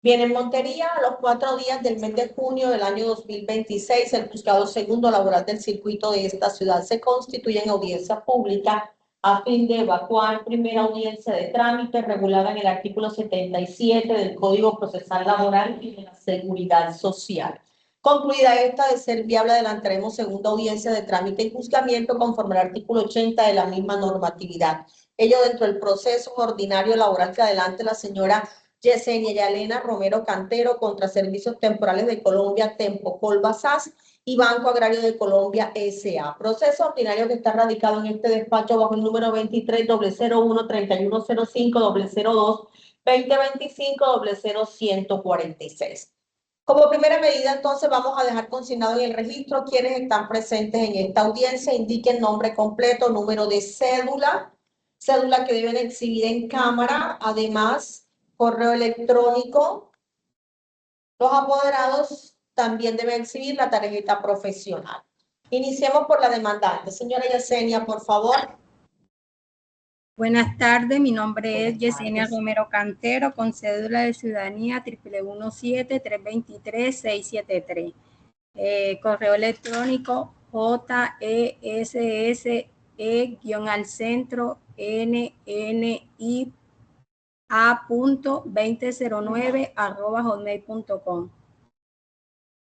Bien, en Montería, a los 4 días del mes de junio del año 2026, el juzgado segundo laboral del circuito de esta ciudad se constituye en audiencia pública a fin de evacuar primera audiencia de trámite regulada en el artículo 77 del Código Procesal Laboral y de la Seguridad Social. Concluida esta de ser viable, adelantaremos segunda audiencia de trámite y juzgamiento conforme al artículo 80 de la misma normatividad. Ello dentro del proceso ordinario laboral que adelante la señora Yesenia Yalena Romero Cantero contra Servicios Temporales de Colombia, Tempocolva SAS y Banco Agrario de Colombia S.A. Proceso ordinario que está radicado en este despacho bajo el número 23-001-3105-02-2025-00146. Como primera medida, entonces, vamos a dejar consignado en el registro quienes están presentes en esta audiencia. Indiquen nombre completo, número de cédula que deben exhibir en cámara, además correo electrónico. Los apoderados también deben exhibir la tarjeta profesional. Iniciemos por la demandante. Señora Yesenia, por favor. Buenas tardes, mi nombre es Yesenia Romero Cantero, con cédula de ciudadanía 111-323-673. Correo electrónico jesse-ennia.2009@hotmail.com,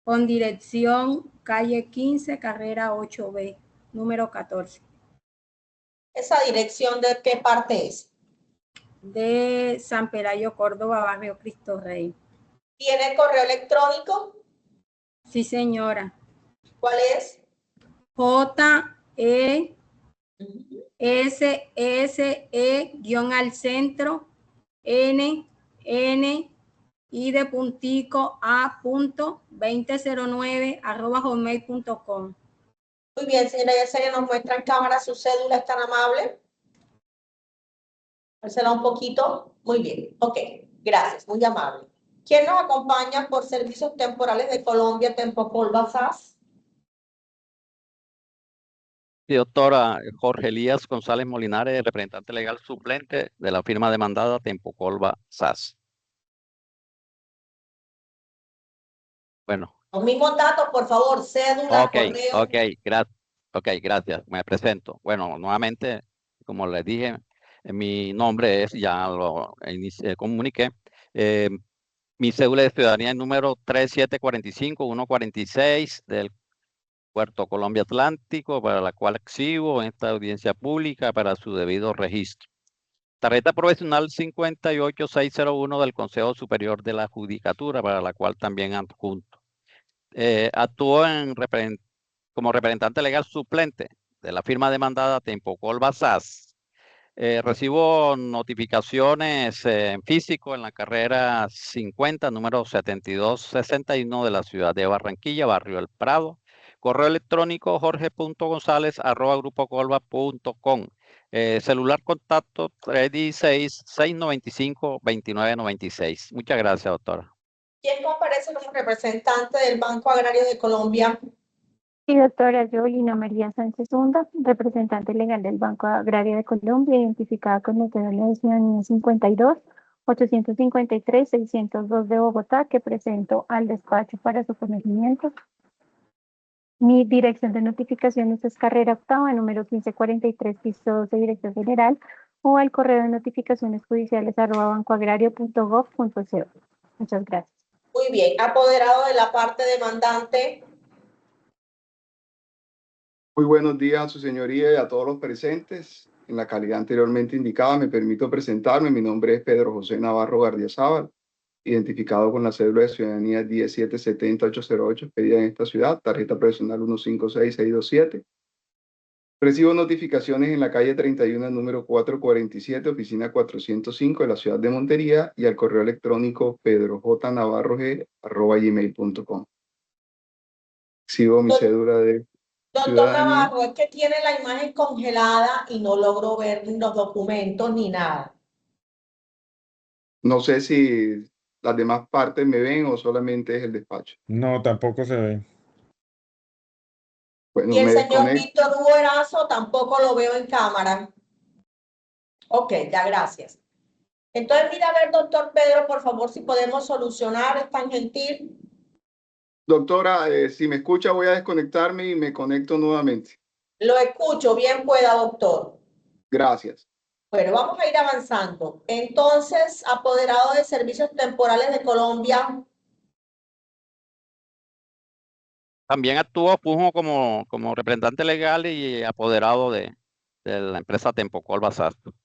con dirección calle 15, carrera 8B, número 14. ¿Esa dirección de qué parte es? De San Pelayo, Córdoba, barrio Cristo Rey. ¿Tiene correo electrónico? Sí, señora. ¿Cuál es? jesse-al-centro-nni de puntico a.2009@hotmail.com. Muy bien, señora Yesenia, nos muestra en cámara su cédula, ¿es tan amable? Dársela un poquito. Muy bien, ok, gracias, muy amable. ¿Quién nos acompaña por Servicios Temporales de Colombia, Tempocolva SAS? Sí, doctora Jorge Elías González Molinares, representante legal suplente de la firma demandada Tempocolva SAS. Bueno. Los mismos datos, por favor, cédula, correo. Ok, gracias. Me presento. Bueno, nuevamente, como les dije, mi nombre es, ya lo comuniqué, mi cédula de ciudadanía es número 3745-146 del Puerto Colombia Atlántico, para la cual exhibo en esta audiencia pública para su debido registro. Tarjeta profesional 58601 del Consejo Superior de la Judicatura, para la cual también adjunto. Actúo como representante legal suplente de la firma demandada Tempocolva SAS. Recibo notificaciones en físico en la carrera 50, número 7261 de la ciudad de Barranquilla, barrio El Prado. Correo electrónico jorge.gonzález@grupocolva.com. Celular contacto 316-695-2996. Muchas gracias, doctora. ¿Quién comparece como representante del Banco Agrario de Colombia? Sí, doctora, yo, Lina María Sánchez Hunda, representante legal del Banco Agrario de Colombia, identificada con la cédula de ciudadanía 52-853-602 de Bogotá, que presento al despacho para su conocimiento. Mi dirección de notificaciones es carrera octava, número 1543, piso 12, dirección general, o al correo de notificaciones judiciales @bancoagrario.gov.co. Muchas gracias. Muy bien, apoderado de la parte demandante. Muy buenos días a su señoría y a todos los presentes. En la calidad anteriormente indicada, me permito presentarme. Mi nombre es Pedro José Navarro Gardiazabal, identificado con la cédula de ciudadanía 1770808, pedida en esta ciudad, tarjeta profesional 156627. Recibo notificaciones en la calle 31, número 447, oficina 405 de la ciudad de Montería, y al correo electrónico pedrojnavarrog@gmail.com. Exhibo mi cédula de Doctor Navarro, es que tiene la imagen congelada y no logro ver los documentos ni nada. No sé si las demás partes me ven o solamente es el despacho. No, tampoco se ve. Bueno, y el señor Víctor Hugo Erazo tampoco lo veo en cámara. Ok, ya, gracias. Entonces, mira, a ver, doctor Pedro, por favor, si podemos solucionar, es tan gentil. Doctora, si me escucha, voy a desconectarme y me conecto nuevamente. Lo escucho, bien pueda, doctor. Gracias. Bueno, vamos a ir avanzando. Entonces, apoderado de Servicios Temporales de Colombia, También funjo como representante legal y apoderado de la empresa Tempocol Basasto. me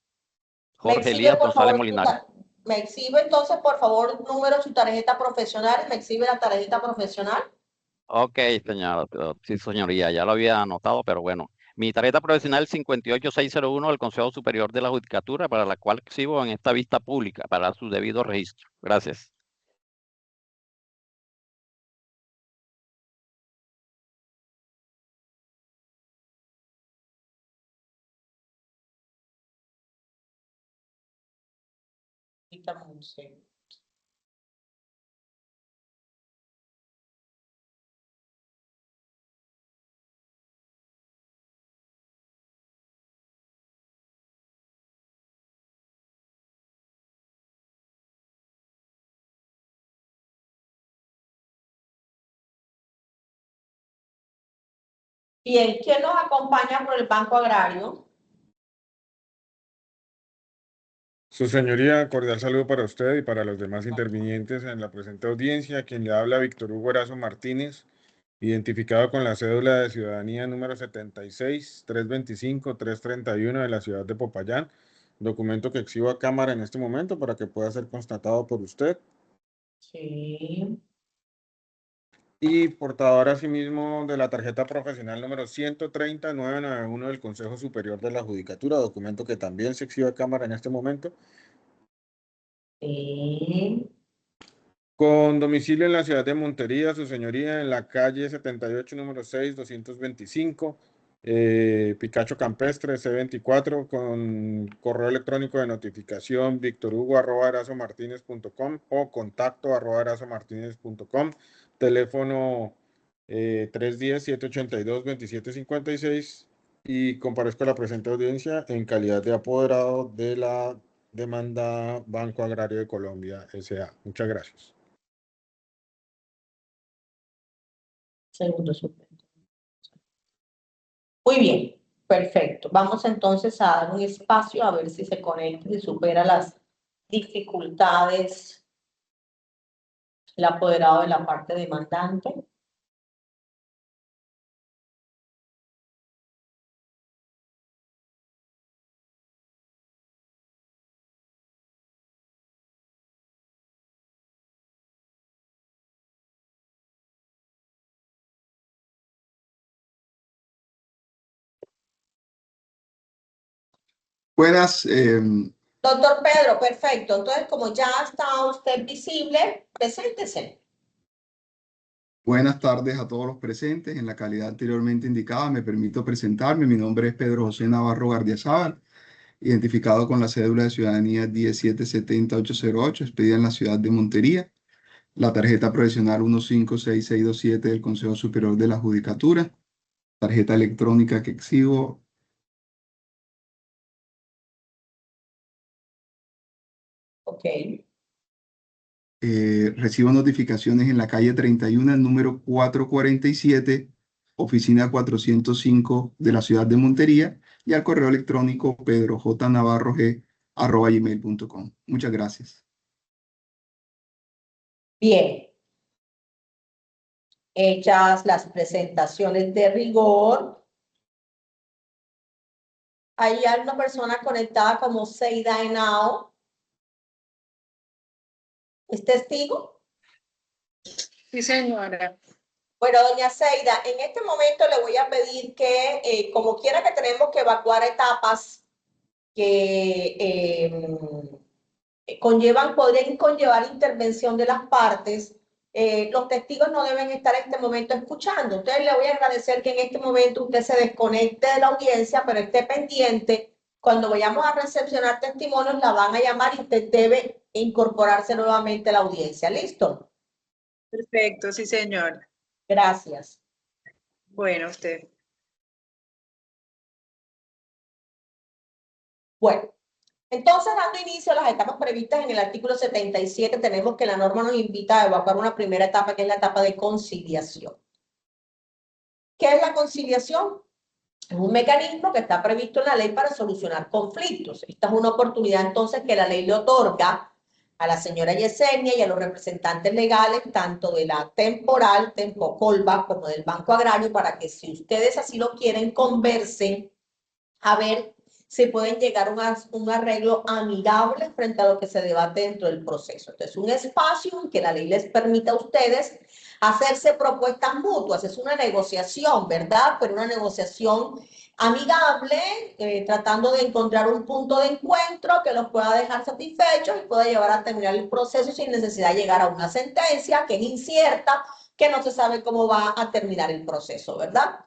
Jorge exhibe, Elías por González favor, Molinari. me exhibe entonces, por favor, número de su tarjeta profesional. Me exhibe la tarjeta profesional. Ok, señora, sí, señoría, ya lo había anotado, pero bueno. Mi tarjeta profesional 58601 del Consejo Superior de la Judicatura, para la cual exhibo en esta vista pública para su debido registro. Gracias. Quítame un segundo. Bien, ¿quién nos acompaña por el Banco Agrario? Su señoría, cordial saludo para usted y para los demás intervinientes en la presente audiencia. Quien le habla, Víctor Hugo Erazo Martínez, identificado con la cédula de ciudadanía número 76-325-331 de la ciudad de Popayán. Documento que exhibo a cámara en este momento para que pueda ser constatado por usted. Sí. Y portador asimismo de la tarjeta profesional número 130-991 del Consejo Superior de la Judicatura, documento que también se exhibe a cámara en este momento. Sí. Con domicilio en la ciudad de Montería, su señoría, en la calle 78, número 6, 225, Picacho Campestre, C24, con correo electrónico de notificación victorhugo@erazomartinez.com o contacto@erazomartinez.com, teléfono 310-782-2756, y comparezco a la presente audiencia en calidad de apoderado de la demanda Banco Agrario de Colombia, S.A. Muchas gracias. Segundo suplente. Muy bien, perfecto. Vamos entonces a dar un espacio a ver si se conecta y supera las dificultades el apoderado de la parte demandante. Buenas, Doctor Pedro, perfecto. Entonces, como ya está usted visible, preséntese. buenas tardes a todos los presentes. En la calidad anteriormente indicada, me permito presentarme. Mi nombre es Pedro José Navarro Gardiazabal, identificado con la cédula de ciudadanía 1770808, expedida en la ciudad de Montería. La tarjeta profesional 156627 del Consejo Superior de la Judicatura. Tarjeta electrónica que exhibo. Ok. Recibo notificaciones en la calle 31, el número 447, oficina 405 de la ciudad de Montería, y al correo electrónico pedrojnavarrog@gmail.com. Muchas gracias. Bien. Hechas las presentaciones de rigor. Hay una persona conectada como Seida Henao. ¿Es testigo? Sí, señora. Bueno, doña Seida, en este momento le voy a pedir que, como quiera que tenemos que evacuar etapas que podrían conllevar intervención de las partes, los testigos no deben estar en este momento escuchando. Entonces le voy a agradecer que en este momento usted se desconecte de la audiencia, pero esté pendiente. Cuando vayamos a recepcionar testimonios, la van a llamar y usted debe incorporarse nuevamente a la audiencia. ¿Listo? Perfecto, sí, señor. Gracias. Bueno, usted. Bueno, Entonces, dando inicio a las etapas previstas en el artículo 77, tenemos que la norma nos invita a evacuar una primera etapa, que es la etapa de conciliación. ¿Qué es la conciliación? Es un mecanismo que está previsto en la ley para solucionar conflictos. Esta es una oportunidad entonces que la ley le otorga a la señora Yesenia y a los representantes legales, tanto de la temporal, Tempocolva, como del Banco Agrario, para que si ustedes así lo quieren, conversen a ver si pueden llegar a un arreglo amigable frente a lo que se debate dentro del proceso. Entonces, un espacio en que la ley les permita a ustedes hacerse propuestas mutuas. Es una negociación, ¿verdad? Pero una negociación amigable, tratando de encontrar un punto de encuentro que los pueda dejar satisfechos y pueda llevar a terminar el proceso sin necesidad de llegar a una sentencia que es incierta, que no se sabe cómo va a terminar el proceso, ¿verdad?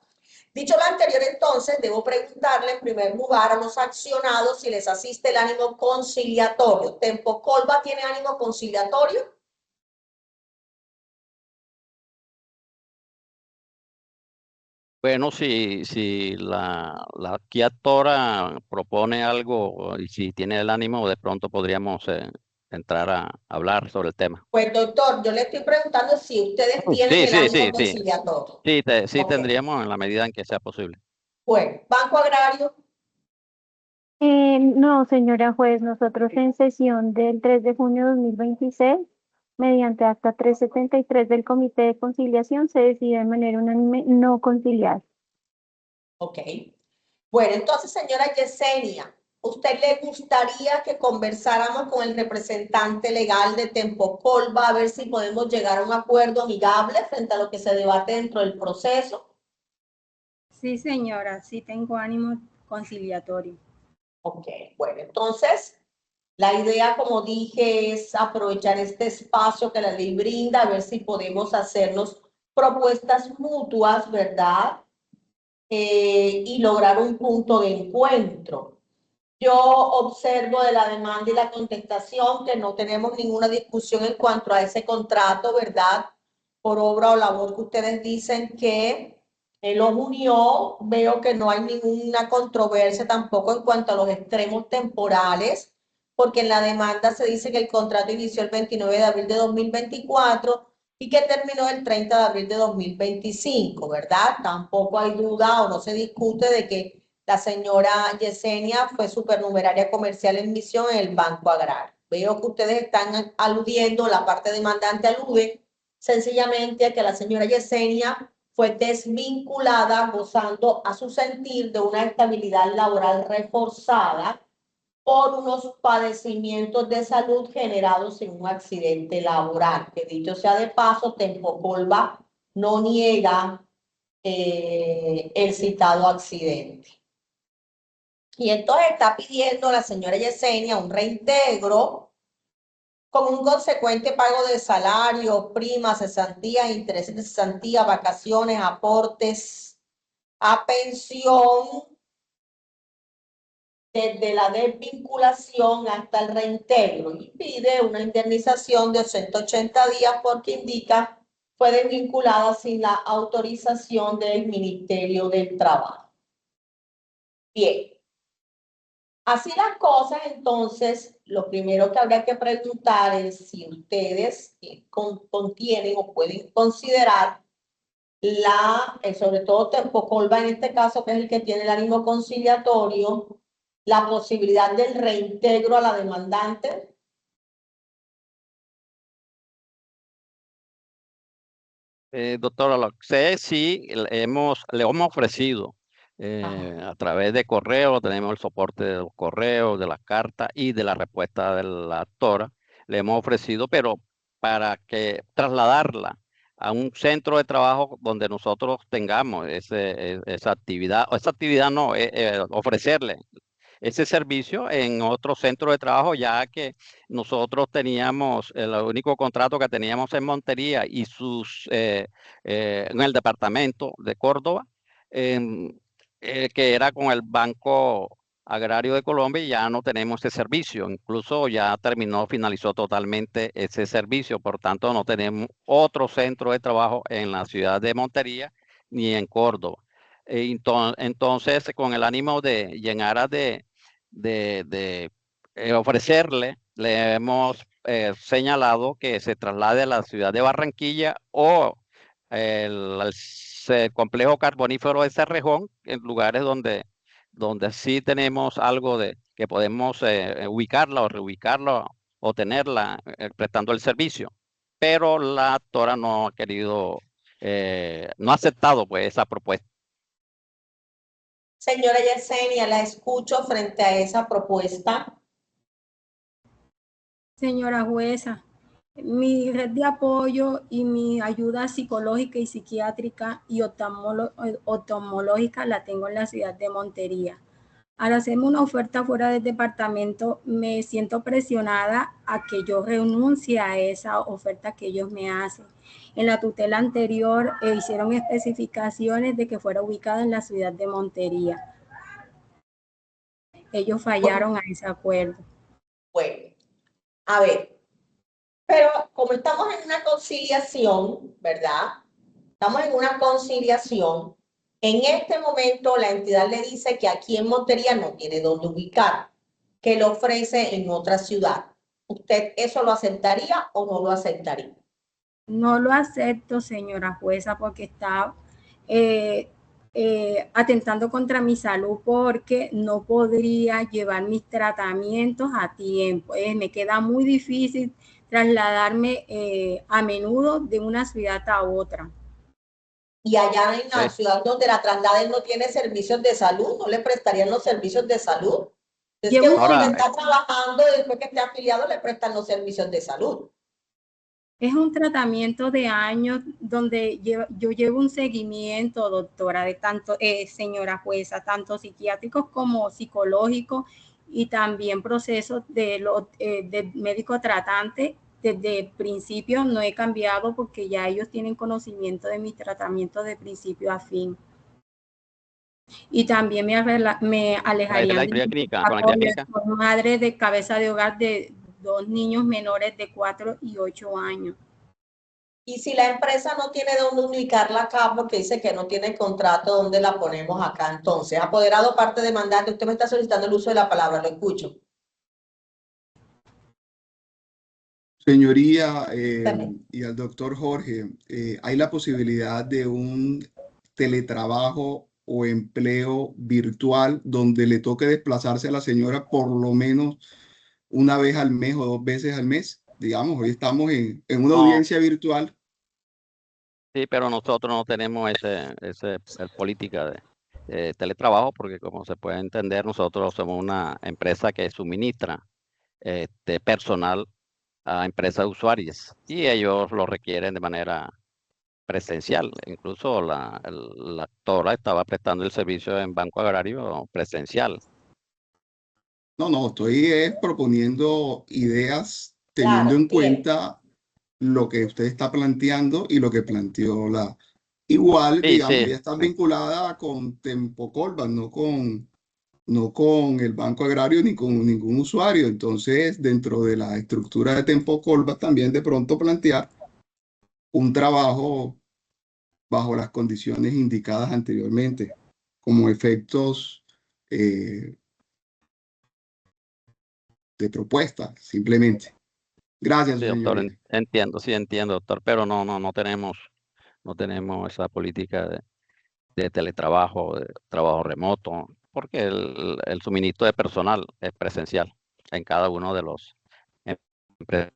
Dicho lo anterior, entonces, debo preguntarle en primer lugar a los accionados si les asiste el ánimo conciliatorio. ¿Tempocolva tiene ánimo conciliatorio? Bueno, si la aquí actora propone algo y si tiene el ánimo, de pronto podríamos entrar a hablar sobre el tema. Pues, doctor, yo le estoy preguntando si ustedes tienen el ánimo conciliatorio. Sí, Ok. tendríamos en la medida en que sea posible. Bueno, Banco Agrario. No, señora juez, nosotros en sesión del 3 de junio de 2026, mediante acta 373 del Comité de Conciliación, se decide de manera unánime no conciliar. Ok. Bueno, entonces, señora Yesenia, ¿usted le gustaría que conversáramos con el representante legal de Tempocolva a ver si podemos llegar a un acuerdo amigable frente a lo que se debate dentro del proceso? Sí, señora, sí tengo ánimo conciliatorio. Ok, bueno, entonces la idea, como dije, es aprovechar este espacio que la ley brinda, a ver si podemos hacernos propuestas mutuas, ¿verdad? Y lograr un punto de encuentro. Yo observo de la demanda y la contestación que no tenemos ninguna discusión en cuanto a ese contrato, ¿verdad? Por obra o labor que ustedes dicen que los unió. Veo que no hay ninguna controversia tampoco en cuanto a los extremos temporales, porque en la demanda se dice que el contrato inició el 29 de abril de 2024 y que terminó el 30 de abril de 2025, ¿verdad? Tampoco hay duda o no se discute de que la señora Yesenia fue supernumeraria comercial en misión en el Banco Agrario. Veo que ustedes están aludiendo, la parte demandante alude sencillamente a que la señora Yesenia fue desvinculada, gozando a su sentir de una estabilidad laboral reforzada por unos padecimientos de salud generados en un accidente laboral. Que dicho sea de paso, Tempocolva no niega el citado accidente. Y entonces está pidiendo la señora Yesenia un reintegro con un consecuente pago de salario, primas, cesantías, intereses de cesantía, vacaciones, aportes a pensión, desde la desvinculación hasta el reintegro, y pide una indemnización de 180 días porque indica fue desvinculada sin la autorización del Ministerio del Trabajo. Bien. Así las cosas, entonces, lo primero que habría que preguntar es si ustedes contienen o pueden considerar sobre todo Tempocolva en este caso, que es el que tiene el ánimo conciliatorio, la posibilidad del reintegro a la demandante. Doctora, lo que sé, sí, le hemos ofrecido a través de correo, tenemos el soporte de los correos, de las cartas y de la respuesta de la actora. Le hemos ofrecido, pero para que trasladarla a un centro de trabajo donde nosotros tengamos esa actividad, o esa actividad no, ofrecerle ese servicio en otro centro de trabajo, ya que nosotros teníamos el único contrato que teníamos en Montería y en el departamento de Córdoba, que era con el Banco Agrario de Colombia, y ya no tenemos ese servicio. Incluso ya finalizó totalmente ese servicio. Por tanto, no tenemos otro centro de trabajo en la ciudad de Montería ni en Córdoba. Entonces, con el ánimo de llenar de ofrecerle, le hemos señalado que se traslade a la ciudad de Barranquilla o el complejo carbonífero de Cerrejón, en lugares donde sí tenemos algo de que podemos ubicarla o reubicarla o tenerla prestando el servicio. Pero la actora no ha querido, no ha aceptado pues esa propuesta. Señora Yesenia, la escucho frente a esa propuesta. Señora jueza, mi red de apoyo y mi ayuda psicológica y psiquiátrica y oftalmológica la tengo en la ciudad de Montería. Al hacerme una oferta fuera del departamento, me siento presionada a que yo renuncie a esa oferta que ellos me hacen. En la tutela anterior hicieron especificaciones de que fuera ubicada en la ciudad de Montería. Ellos fallaron a ese acuerdo. Bueno, a ver, pero como estamos en una conciliación, ¿verdad? Estamos en una conciliación. En este momento la entidad le dice que aquí en Montería no tiene dónde ubicar, que lo ofrece en otra ciudad. ¿Usted eso lo aceptaría o no lo aceptaría? No lo acepto, señora jueza, porque está atentando contra mi salud, porque no podría llevar mis tratamientos a tiempo. Me queda muy difícil trasladarme a menudo de una ciudad a otra. Y allá en la ciudad donde la trasladen no tiene servicios de salud, ¿no le prestarían los servicios de salud? Es que uno que está trabajando después que esté afiliado le prestan los servicios de salud. Es un tratamiento de años donde yo llevo un seguimiento, doctora, de tanto, señora jueza, tanto psiquiátricos como psicológicos y también procesos de médico tratante. Desde el principio no he cambiado porque ya ellos tienen conocimiento de mis tratamientos de principio a fin. Y también me alejarían de madre de cabeza de hogar de 2 niños menores de 4 y 8 años. Y si la empresa no tiene dónde ubicarla acá porque dice que no tiene contrato, ¿dónde la ponemos acá entonces? Apoderado parte demandante, usted me está solicitando el uso de la palabra, lo escucho. Señoría y al doctor Jorge, hay la posibilidad de un teletrabajo o empleo virtual donde le toque desplazarse a la señora por lo menos una vez al mes o 2 veces al mes. Digamos, hoy estamos en una audiencia virtual. Sí, pero nosotros no tenemos esa política de teletrabajo porque, como se puede entender, nosotros somos una empresa que suministra personal a empresas usuarias y ellos lo requieren de manera presencial. Incluso la actora estaba prestando el servicio en Banco Agrario presencial. No, estoy proponiendo ideas teniendo en cuenta lo que usted está planteando y lo que planteó la... Igual, digamos, ella está vinculada con Tempocolba, no con el Banco Agrario ni con ningún usuario. Entonces, dentro de la estructura de Tempocolba, también de pronto plantear un trabajo bajo las condiciones indicadas anteriormente, como efectos de propuesta, simplemente. Gracias, sí, doctor. Entiendo, doctor, pero no tenemos esa política de teletrabajo, de trabajo remoto, porque el suministro de personal es presencial en cada uno de los empresas.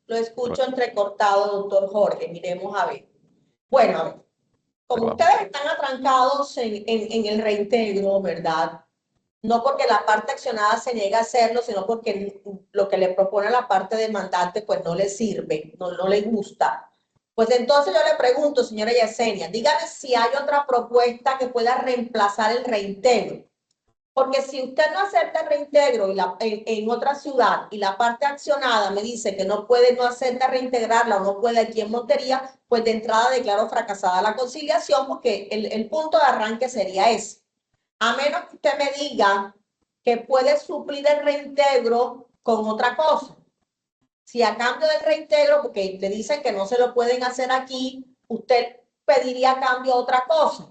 Lo escucho entrecortado, doctor Jorge. Miremos a ver. Bueno, a ver. Como ustedes están atrancados en el reintegro, ¿verdad? No porque la parte accionada se niega a hacerlo, sino porque lo que le propone la parte demandante pues no le sirve, no le gusta. Pues entonces yo le pregunto, señora Yesenia, dígame si hay otra propuesta que pueda reemplazar el reintegro. Porque si usted no acepta el reintegro en otra ciudad y la parte accionada me dice que no acepta reintegrarla o no puede aquí en Montería, pues de entrada declaro fracasada la conciliación porque el punto de arranque sería ese. A menos que usted me diga que puede suplir el reintegro con otra cosa. Si a cambio del reintegro, porque le dicen que no se lo pueden hacer aquí, usted pediría a cambio otra cosa.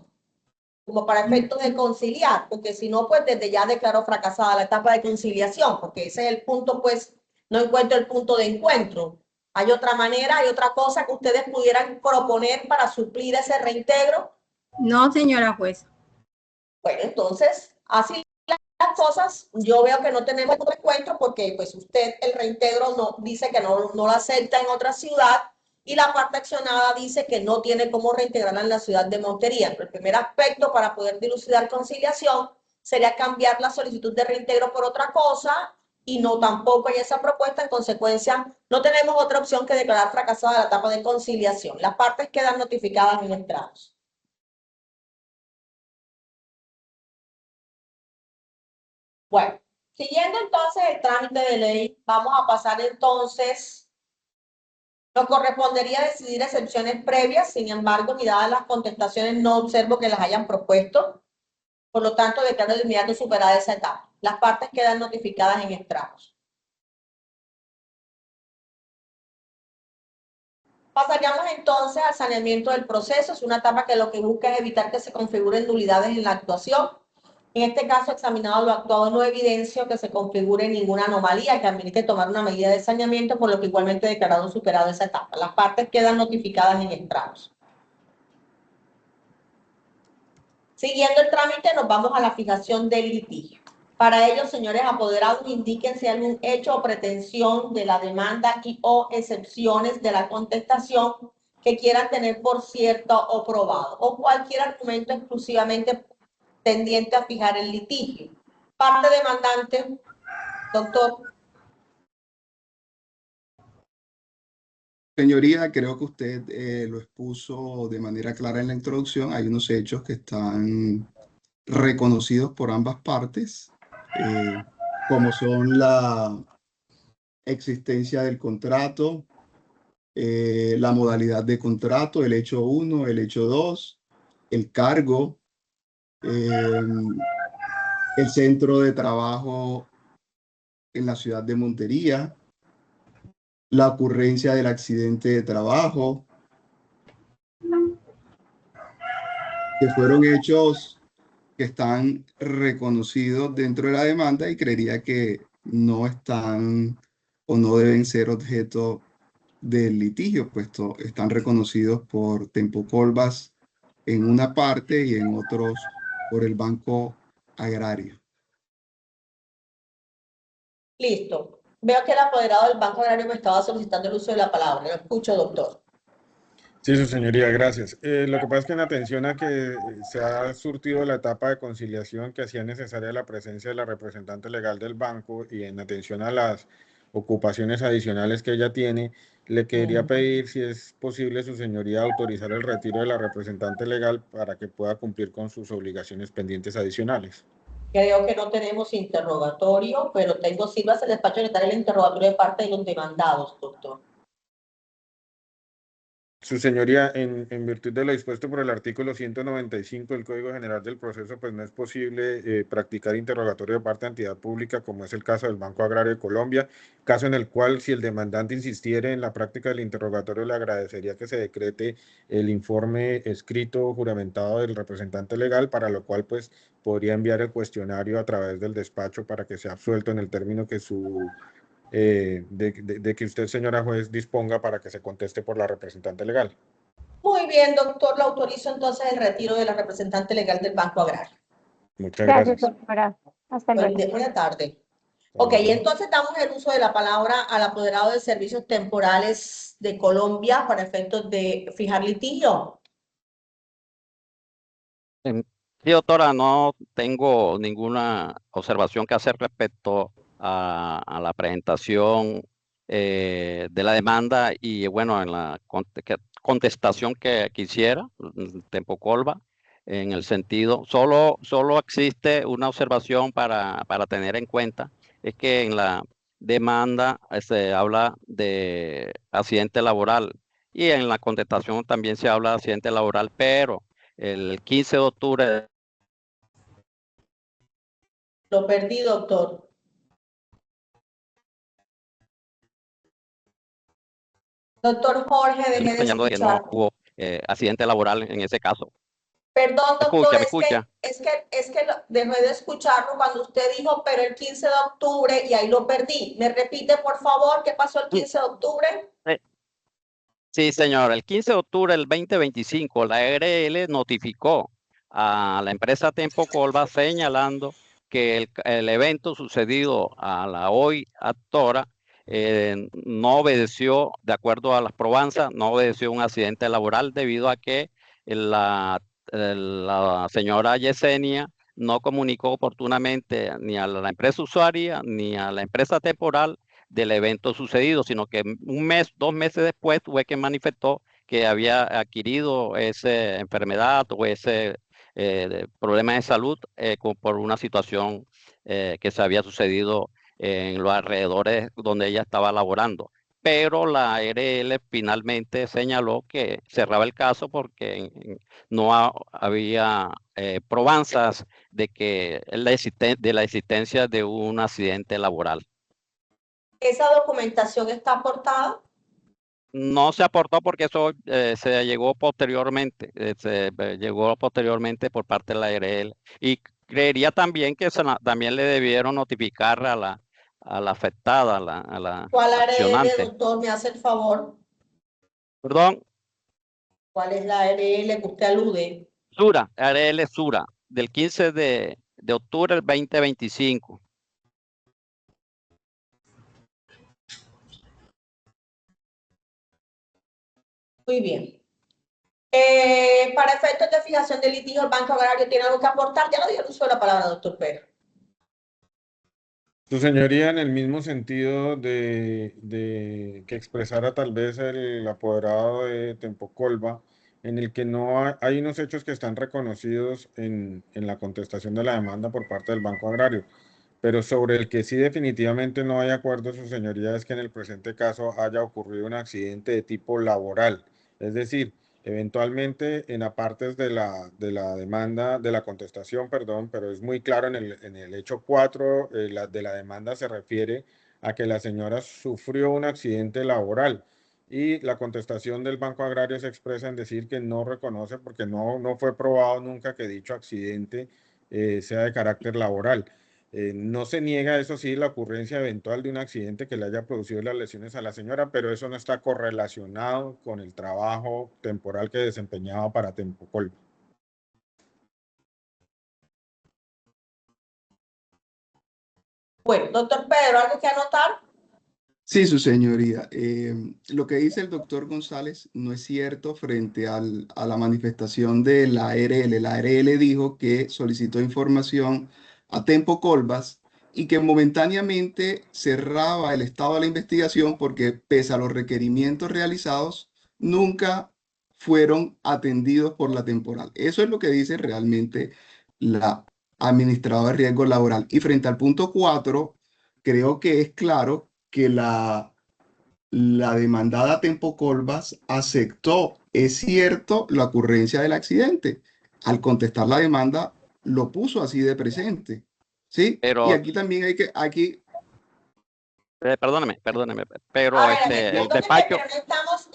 como para efectos de conciliar, porque si no, pues desde ya declaró fracasada la etapa de conciliación, porque ese es el punto, pues no encuentro el punto de encuentro. ¿Hay otra manera, hay otra cosa que ustedes pudieran proponer para suplir ese reintegro? No, señora jueza. Bueno, entonces, así las cosas, yo veo que no tenemos punto de encuentro porque pues usted el reintegro no, dice que no lo acepta en otra ciudad y la parte accionada dice que no tiene cómo reintegrarla en la ciudad de Montería. Pero el primer aspecto para poder dilucidar conciliación sería cambiar la solicitud de reintegro por otra cosa y no tampoco hay esa propuesta. En consecuencia, no tenemos otra opción que declarar fracasada la etapa de conciliación. Las partes quedan notificadas en estrados. Bueno, siguiendo entonces el trámite de ley, vamos a pasar entonces. Nos correspondería decidir excepciones previas, sin embargo, ni dadas las contestaciones, no observo que las hayan propuesto. Por lo tanto, declaro de inmediato superada esa etapa. Las partes quedan notificadas en estrados. Pasaríamos entonces al saneamiento del proceso. Es una etapa que lo que busca es evitar que se configuren nulidades en la actuación. En este caso, examinado lo actuado, no evidencio que se configure ninguna anomalía que amerite tomar una medida de saneamiento, por lo que igualmente he declarado superado esa etapa. Las partes quedan notificadas en estrados. Siguiendo el trámite, nos vamos a la fijación del litigio. Para ello, señores apoderados, indiquen si hay algún hecho o pretensión de la demanda y o excepciones de la contestación que quieran tener por cierto o probado, o cualquier argumento exclusivamente tendiente a fijar el litigio. Parte demandante, doctor. Señoría, creo que usted lo expuso de manera clara en la introducción. Hay unos hechos que están reconocidos por ambas partes, como son la existencia del contrato, la modalidad de contrato, el hecho 1, el hecho 2, el cargo, el centro de trabajo en la ciudad de Montería, la ocurrencia del accidente de trabajo, que fueron hechos que están reconocidos dentro de la demanda y creería que no están o no deben ser objeto del litigio, puesto están reconocidos por Tempo Colbas en una parte y en otros por el Banco Agrario. Listo. Veo que el apoderado del Banco Agrario me estaba solicitando el uso de la palabra. Lo escucho, doctor. Sí, su señoría, gracias. Lo que pasa es que en atención a que se ha surtido la etapa de conciliación que hacía necesaria la presencia de la representante legal del banco y en atención a las ocupaciones adicionales que ella tiene, le quería pedir si es posible, su señoría, autorizar el retiro de la representante legal para que pueda cumplir con sus obligaciones pendientes adicionales. Creo que no tenemos interrogatorio, pero tengo sírvase el despacho de el interrogatorio de parte de los demandados, doctor. Su señoría, en virtud de lo dispuesto por el artículo 195 del Código General del Proceso, pues no es posible practicar interrogatorio de parte de entidad pública, como es el caso del Banco Agrario de Colombia, caso en el cual, si el demandante insistiere en la práctica del interrogatorio, le agradecería que se decrete el informe escrito juramentado del representante legal, para lo cual pues podría enviar el cuestionario a través del despacho para que sea absuelto en el término que de que usted, señora juez, disponga para que se conteste por la representante legal. Muy bien, doctor. Le autorizo entonces el retiro de la representante legal del Banco Agrario. Muchas gracias. Doctora. Hasta luego. Buena tarde. Ok, entonces damos el uso de la palabra al apoderado de servicios temporales de Colombia para efectos de fijar litigio. Sí, doctora, no tengo ninguna observación que hacer respecto a la presentación de la demanda y bueno, en la contestación que hiciera Tempo Colbas, en el sentido, solo existe una observación para tener en cuenta, es que en la demanda se habla de accidente laboral y en la contestación también se habla de accidente laboral, pero el 15 de octubre. Lo perdí, doctor. Doctor Jorge, dejé de Que no escuchar. hubo accidente laboral en ese caso. Perdón, doctor, Escucha, ¿me escucha? es que dejé de escucharlo cuando usted dijo, pero el 15 de octubre y ahí lo perdí. ¿Me repite, por favor, qué pasó el 15 de octubre? Sí, señor. El 15 de octubre del 2025, la ARL notificó a la empresa Tempo Colva señalando que el evento sucedido a la hoy actora no obedeció, de acuerdo a las probanzas, no obedeció un accidente laboral debido a que la señora Yesenia no comunicó oportunamente ni a la empresa usuaria ni a la empresa temporal del evento sucedido, sino que un mes, 2 meses después fue que manifestó que había adquirido esa enfermedad o ese problema de salud por una situación que se había sucedido en los alrededores donde ella estaba laborando. Pero la ARL finalmente señaló que cerraba el caso porque no había probanzas de que de la existencia de un accidente laboral. ¿Esa documentación está aportada? No se aportó porque eso se llegó posteriormente, llegó posteriormente por parte de la ARL. Y creería también que también le debieron notificar a la afectada, a la ¿Cuál ARL, accionante. doctor? ¿Me hace el favor? Perdón, ¿Cuál es la ARL que usted alude? Sura, ARL Sura, del 15 de octubre del 2025. Muy bien. Para efectos de fijación de litigio, el Banco Agrario tiene algo que aportar. Ya lo dio el uso de la palabra, doctor Pérez. Su señoría, en el mismo sentido de que expresara tal vez el apoderado de Tempocolva, en el que no hay unos hechos que están reconocidos en la contestación de la demanda por parte del Banco Agrario, pero sobre el que sí definitivamente no hay acuerdo, su señoría, es que en el presente caso haya ocurrido un accidente de tipo laboral, es decir, eventualmente en apartes de la demanda, de la contestación, perdón, pero es muy claro en el hecho 4 de la demanda se refiere a que la señora sufrió un accidente laboral y la contestación del Banco Agrario se expresa en decir que no reconoce porque no fue probado nunca que dicho accidente sea de carácter laboral. No se niega, eso sí, la ocurrencia eventual de un accidente que le haya producido las lesiones a la señora, pero eso no está correlacionado con el trabajo temporal que desempeñaba para Tempocol. Bueno, doctor Pedro, ¿algo que anotar? Sí, su señoría. Lo que dice el doctor González no es cierto frente a la manifestación de la ARL. La ARL dijo que solicitó información a Tempo Colvas y que momentáneamente cerraba el estado de la investigación porque pese a los requerimientos realizados, nunca fueron atendidos por la temporal. Eso es lo que dice realmente la administradora de riesgo laboral. Y frente al punto 4, creo que es claro que la demandada Tempo Colvas aceptó, es cierto, la ocurrencia del accidente. Al contestar la demanda, lo puso así de presente. ¿Sí? Y Pero, aquí también hay que, perdóneme, pero A ver, el perdóneme, despacho, pero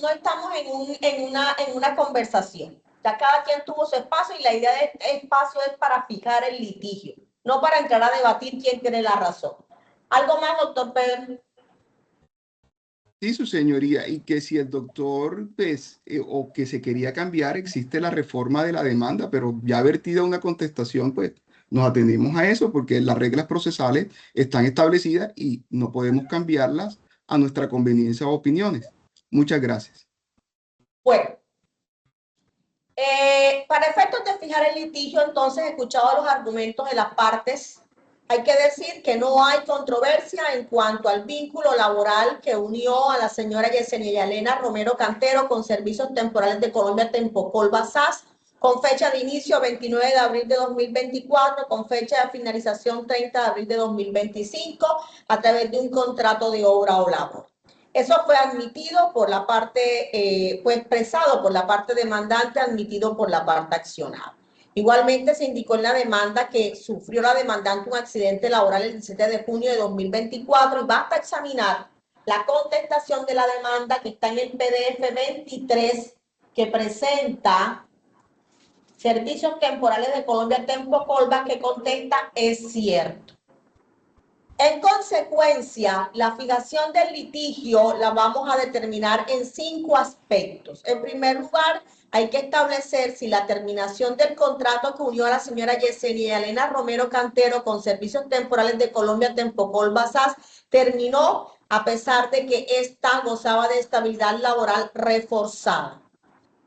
no estamos en una conversación. Ya cada quien tuvo su espacio y la idea de este espacio es para fijar el litigio, no para entrar a debatir quién tiene la razón. ¿Algo más, doctor Pedro? sí, su señoría, y que si el doctor, pues, o que se quería cambiar, existe la reforma de la demanda, pero ya vertida una contestación, pues, nos atendimos a eso porque las reglas procesales están establecidas y no podemos cambiarlas a nuestra conveniencia o opiniones. Muchas gracias. Bueno, para efectos de fijar el litigio, entonces, escuchado los argumentos de las partes, hay que decir que no hay controversia en cuanto al vínculo laboral que unió a la señora Yesenia Elena Romero Cantero con Servicios Temporales de Colombia Tempocolva SAS, con fecha de inicio 29 de abril de 2024, con fecha de finalización 30 de abril de 2025, a través de un contrato de obra o labor. Eso fue admitido por la parte, fue expresado por la parte demandante, admitido por la parte accionada. Igualmente se indicó en la demanda que sufrió la demandante un accidente laboral el 17 de junio de 2024 y basta examinar la contestación de la demanda que está en el PDF 23 que presenta Servicios Temporales de Colombia Tempocolva, que contesta es cierto. En consecuencia, la fijación del litigio la vamos a determinar en 5 aspectos. En primer lugar, hay que establecer si la terminación del contrato que unió a la señora Yesenia Elena Romero Cantero con Servicios Temporales de Colombia Tempocolva SAS terminó a pesar de que ésta gozaba de estabilidad laboral reforzada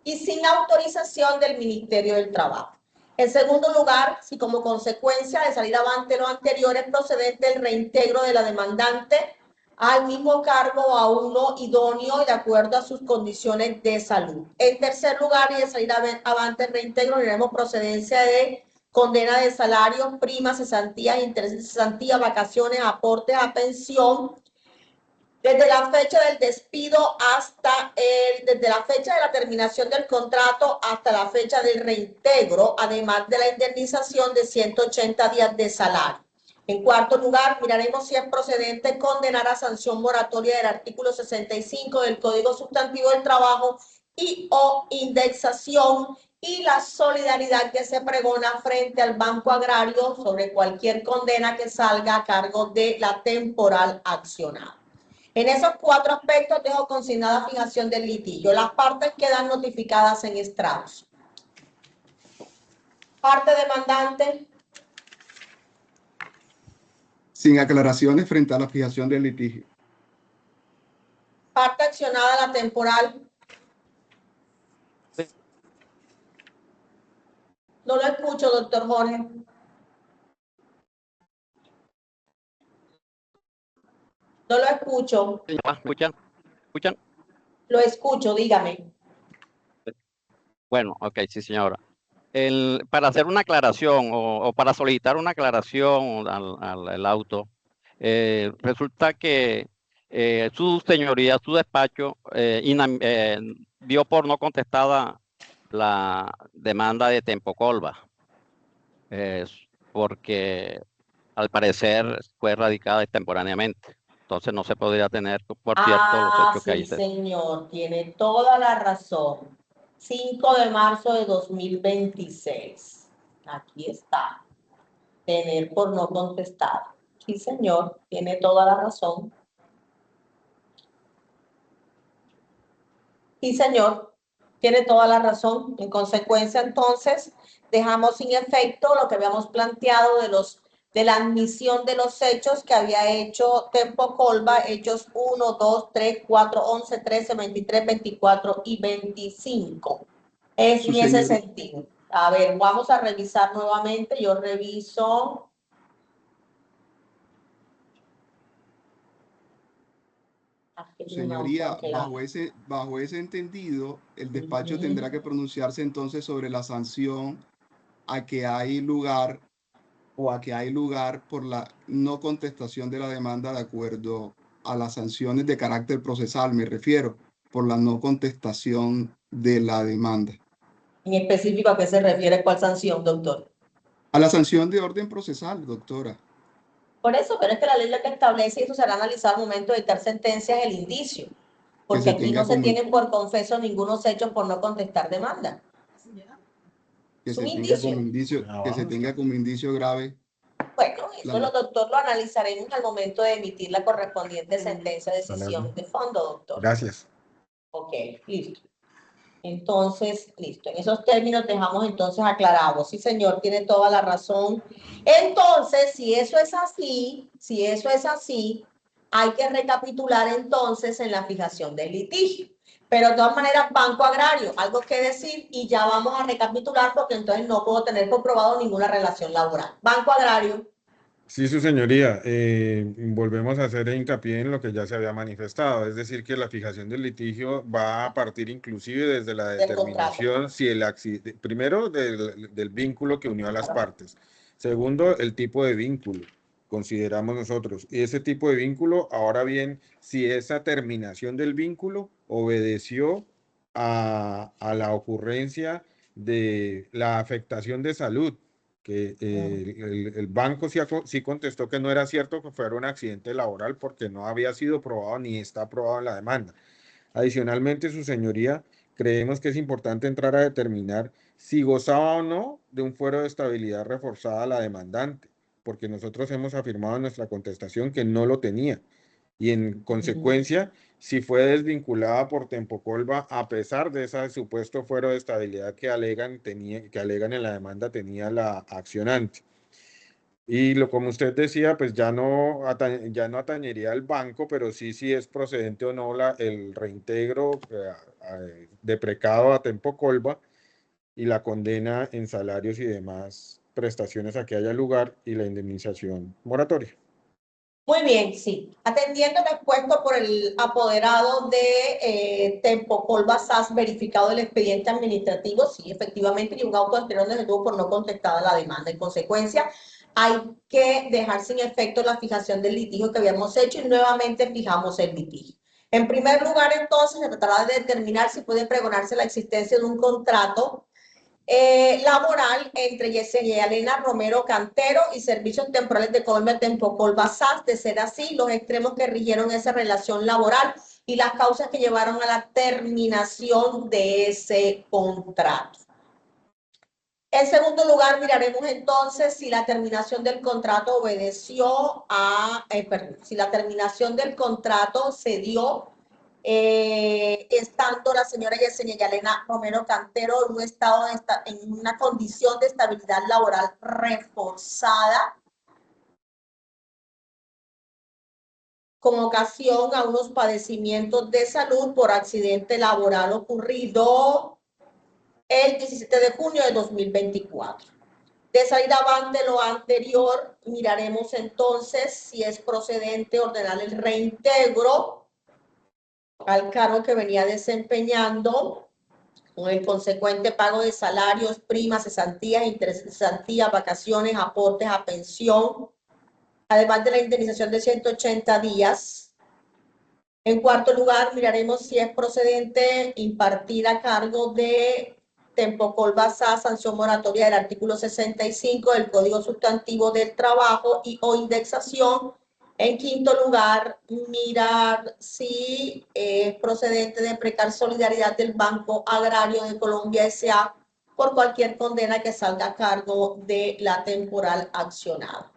y sin autorización del Ministerio del Trabajo. En segundo lugar, si como consecuencia de salir avante lo anterior es procedente el reintegro de la demandante al mismo cargo o a uno idóneo y de acuerdo a sus condiciones de salud. En tercer lugar, y de salir avante el reintegro, diremos procedencia de condena de salarios, primas, cesantías, intereses de cesantía, vacaciones, aportes a pensión, desde la fecha del despido hasta desde la fecha de la terminación del contrato hasta la fecha del reintegro, además de la indemnización de 180 días de salario. En cuarto lugar, miraremos si es procedente condenar a sanción moratoria del artículo 65 del Código Sustantivo del Trabajo y o indexación y la solidaridad que se pregona frente al Banco Agrario sobre cualquier condena que salga a cargo de la temporal accionada. En esos 4 aspectos dejo consignada fijación del litigio. Las partes quedan notificadas en estrados. Parte demandante. Sin aclaraciones frente a la fijación del litigio. Parte accionada, la temporal. No lo escucho, doctor Jorge. No lo escucho. ¿Escuchan? Lo escucho, dígame. Bueno, ok, sí, señora. Para hacer una aclaración o para solicitar una aclaración al auto, resulta que su señoría, su despacho, dio por no contestada la demanda de Tempocolva, porque al parecer fue radicada extemporáneamente. Entonces no se podría tener, por cierto, los hechos que hay. Sí, señor, tiene toda la razón. 5 de marzo de 2026. Aquí está. Tener por no contestado. Sí, señor, tiene toda la razón. Sí, señor, tiene toda la razón. En consecuencia, entonces, dejamos sin efecto lo que habíamos planteado de la admisión de los hechos que había hecho Tempocolva, hechos 1, 2, 3, 4, 11, 13, 23, 24 y 25. Es en ese sentido. A ver, vamos a revisar nuevamente. Yo reviso. Señoría, bajo ese entendido, el despacho tendrá que pronunciarse entonces sobre la sanción a que hay lugar por la no contestación de la demanda de acuerdo a las sanciones de carácter procesal, me refiero, por la no contestación de la demanda. En específico, ¿a qué se refiere? ¿Cuál sanción, doctor? A la sanción de orden procesal, doctora. Por eso, pero es que la ley lo que establece, y eso será analizado al momento de dictar sentencia, es el indicio. Porque aquí no se tienen por confeso ningunos hechos por no contestar demanda. Que se tenga como indicio grave. Bueno, eso lo, doctor, lo analizaremos al momento de emitir la correspondiente sentencia de decisión de fondo, doctor. Gracias. Ok, listo. Entonces, listo. En esos términos dejamos entonces aclarados. Sí, señor, tiene toda la razón. Entonces, si eso es así, hay que recapitular entonces en la fijación del litigio. Pero de todas maneras, Banco Agrario, algo que decir y ya vamos a recapitular porque entonces no puedo tener comprobado ninguna relación laboral. Banco Agrario. Sí, su señoría, volvemos a hacer hincapié en lo que ya se había manifestado, es decir, que la fijación del litigio va a partir inclusive desde la determinación, si el primero del vínculo que unió a las partes, segundo, el tipo de vínculo, consideramos nosotros, y ese tipo de vínculo, ahora bien, si esa terminación del vínculo obedeció a la ocurrencia de la afectación de salud, que el banco sí contestó que no era cierto que fuera un accidente laboral porque no había sido probado ni está probado en la demanda. Adicionalmente, su señoría, creemos que es importante entrar a determinar si gozaba o no de un fuero de estabilidad reforzada a la demandante, porque nosotros hemos afirmado en nuestra contestación que no lo tenía. Y en consecuencia, si fue desvinculada por Tempocolva, a pesar de ese supuesto fuero de estabilidad que alegan en la demanda tenía la accionante. Y como usted decía, pues ya no atañería al banco, pero sí es procedente o no el reintegro deprecado a Tempocolva y la condena en salarios y demás prestaciones a que haya lugar y la indemnización moratoria. Muy bien, sí. Atendiendo el expuesto por el apoderado de Tempocolva SAS, verificado el expediente administrativo, sí, efectivamente, y un auto anterior se detuvo por no contestar a la demanda. En consecuencia, hay que dejar sin efecto la fijación del litigio que habíamos hecho y nuevamente fijamos el litigio. En primer lugar, entonces, se tratará de determinar si puede pregonarse la existencia de un contrato laboral entre Yesenia Elena Romero Cantero y Servicios Temporales de Colombia Tempocolva SAS. De ser así, los extremos que rigieron esa relación laboral y las causas que llevaron a la terminación de ese contrato. En segundo lugar, miraremos entonces si la terminación del contrato obedeció a, si la terminación del contrato se dio estando la señora Yesenia Elena Romero Cantero en un estado en una condición de estabilidad laboral reforzada con ocasión a unos padecimientos de salud por accidente laboral ocurrido el 17 de junio de 2024. De salir avante lo anterior, miraremos entonces si es procedente ordenar el reintegro al cargo que venía desempeñando con el consecuente pago de salarios, primas, cesantías, intereses de cesantía, vacaciones, aportes a pensión, además de la indemnización de 180 días. En cuarto lugar, miraremos si es procedente impartir a cargo de Tempocolva SAS sanción moratoria del artículo 65 del Código Sustantivo del Trabajo y o indexación. En quinto lugar, mirar si es procedente de precar solidaridad del Banco Agrario de Colombia S.A. por cualquier condena que salga a cargo de la temporal accionada.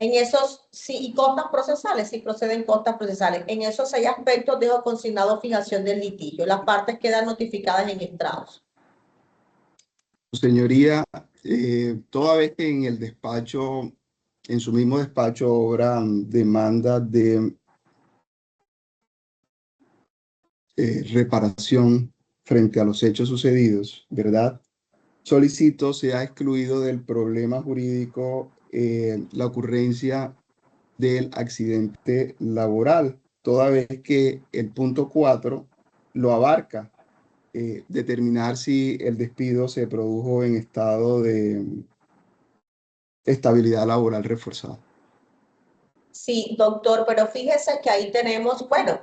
En esos, sí, y costas procesales, sí proceden costas procesales. En esos 6 aspectos dejo consignado fijación del litigio. Las partes quedan notificadas en estrados. Señoría, toda vez que en el despacho, en su mismo despacho, obran demandas de reparación frente a los hechos sucedidos, ¿verdad? Solicito sea excluido del problema jurídico la ocurrencia del accidente laboral, toda vez que el punto 4 lo abarca, determinar si el despido se produjo en estado de estabilidad laboral reforzada. Sí, doctor, pero fíjese que ahí tenemos, bueno,